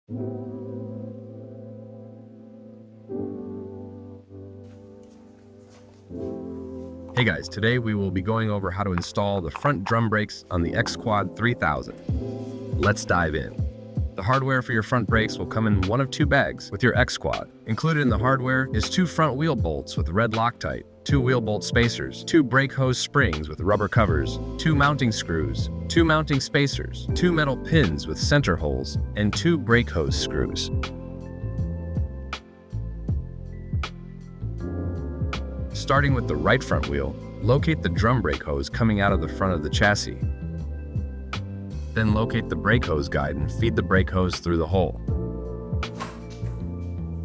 Hey guys, today we will be going over how to install the front drum brakes on the X-Quad 3000. Let's dive in. The hardware for your front brakes will come in one of two bags with your X-Quad. Included in the hardware is 2 front wheel bolts with red Loctite, 2 wheel bolt spacers, 2 brake hose springs with rubber covers, 2 mounting screws, 2 mounting spacers, 2 metal pins with center holes, and 2 brake hose screws. Starting with the right front wheel, locate the drum brake hose coming out of the front of the chassis. Then locate the brake hose guide and feed the brake hose through the hole.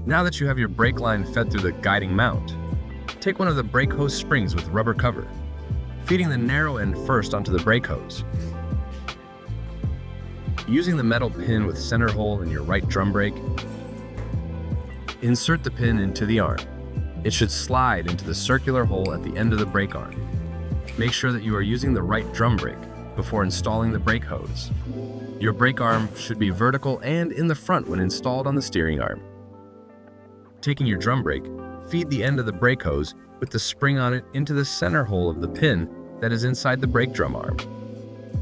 Now that you have your brake line fed through the guiding mount, take one of the brake hose springs with rubber cover, feeding the narrow end first onto the brake hose. Using the metal pin with center hole in your right drum brake, insert the pin into the arm. It should slide into the circular hole at the end of the brake arm. Make sure that you are using the right drum brake before installing the brake hose. Your brake arm should be vertical and in the front when installed on the steering arm. Taking your drum brake, feed the end of the brake hose with the spring on it into the center hole of the pin that is inside the brake drum arm.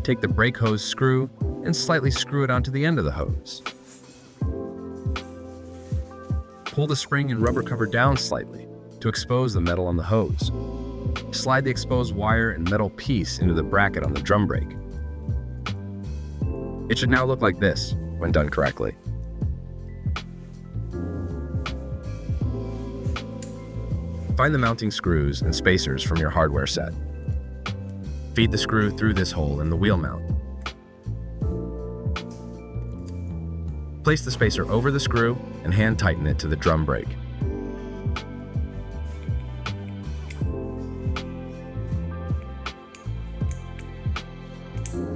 Take the brake hose screw and slightly screw it onto the end of the hose. Pull the spring and rubber cover down slightly to expose the metal on the hose. Slide the exposed wire and metal piece into the bracket on the drum brake. It should now look like this when done correctly. Find the mounting screws and spacers from your hardware set. Feed the screw through this hole in the wheel mount. Place the spacer over the screw and hand tighten it to the drum brake.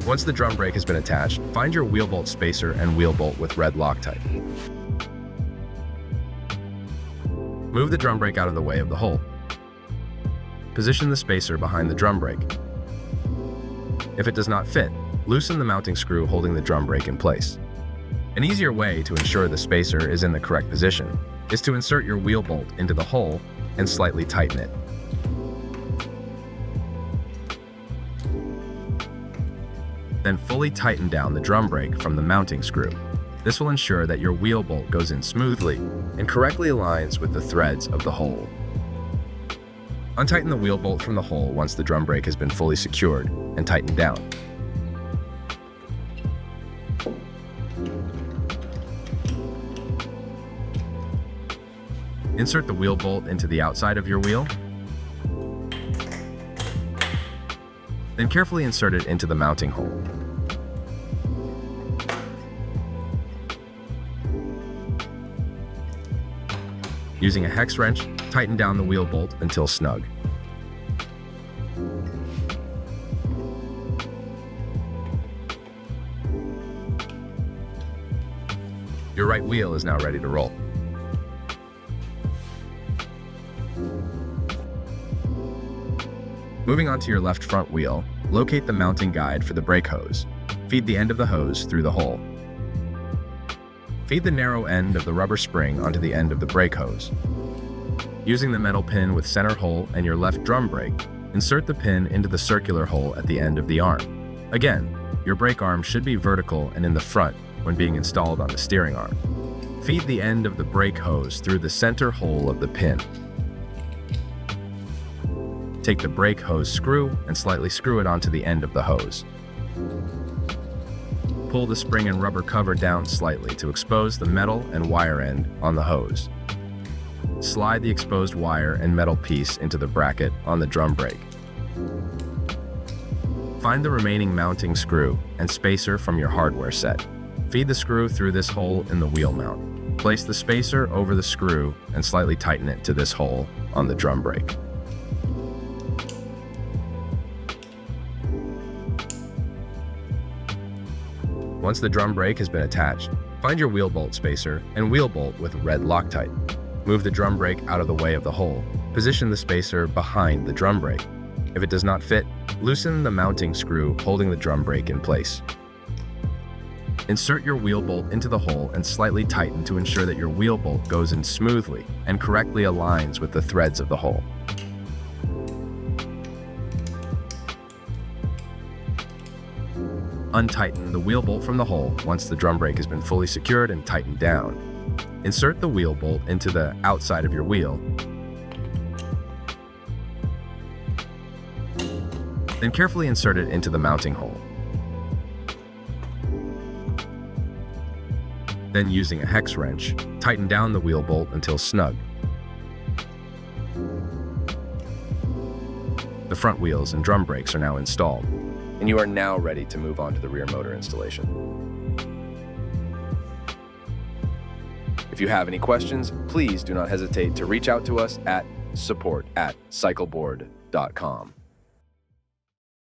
Once the drum brake has been attached, find your wheel bolt spacer and wheel bolt with red Loctite. Move the drum brake out of the way of the hole. Position the spacer behind the drum brake. If it does not fit, loosen the mounting screw holding the drum brake in place. An easier way to ensure the spacer is in the correct position is to insert your wheel bolt into the hole and slightly tighten it. Then fully tighten down the drum brake from the mounting screw. This will ensure that your wheel bolt goes in smoothly and correctly aligns with the threads of the hole. Untighten the wheel bolt from the hole once the drum brake has been fully secured and tightened down. Insert the wheel bolt into the outside of your wheel. Then carefully insert it into the mounting hole. Using a hex wrench, tighten down the wheel bolt until snug. Your right wheel is now ready to roll. Moving on to your left front wheel, locate the mounting guide for the brake hose. Feed the end of the hose through the hole. Feed the narrow end of the rubber spring onto the end of the brake hose. Using the metal pin with center hole and your left drum brake, insert the pin into the circular hole at the end of the arm. Again, your brake arm should be vertical and in the front when being installed on the steering arm. Feed the end of the brake hose through the center hole of the pin. Take the brake hose screw and slightly screw it onto the end of the hose. Pull the spring and rubber cover down slightly to expose the metal and wire end on the hose. Slide the exposed wire and metal piece into the bracket on the drum brake. Find the remaining mounting screw and spacer from your hardware set. Feed the screw through this hole in the wheel mount. Place the spacer over the screw and slightly tighten it to this hole on the drum brake. Once the drum brake has been attached, find your wheel bolt spacer and wheel bolt with red Loctite. Move the drum brake out of the way of the hole. Position the spacer behind the drum brake. If it does not fit, loosen the mounting screw holding the drum brake in place. Insert your wheel bolt into the hole and slightly tighten to ensure that your wheel bolt goes in smoothly and correctly aligns with the threads of the hole. Untighten the wheel bolt from the hole once the drum brake has been fully secured and tightened down. Insert the wheel bolt into the outside of your wheel. Then carefully insert it into the mounting hole. Then, using a hex wrench, tighten down the wheel bolt until snug. The front wheels and drum brakes are now installed, and you are now ready to move on to the rear motor installation. If you have any questions, please do not hesitate to reach out to us at support@cycleboard.com.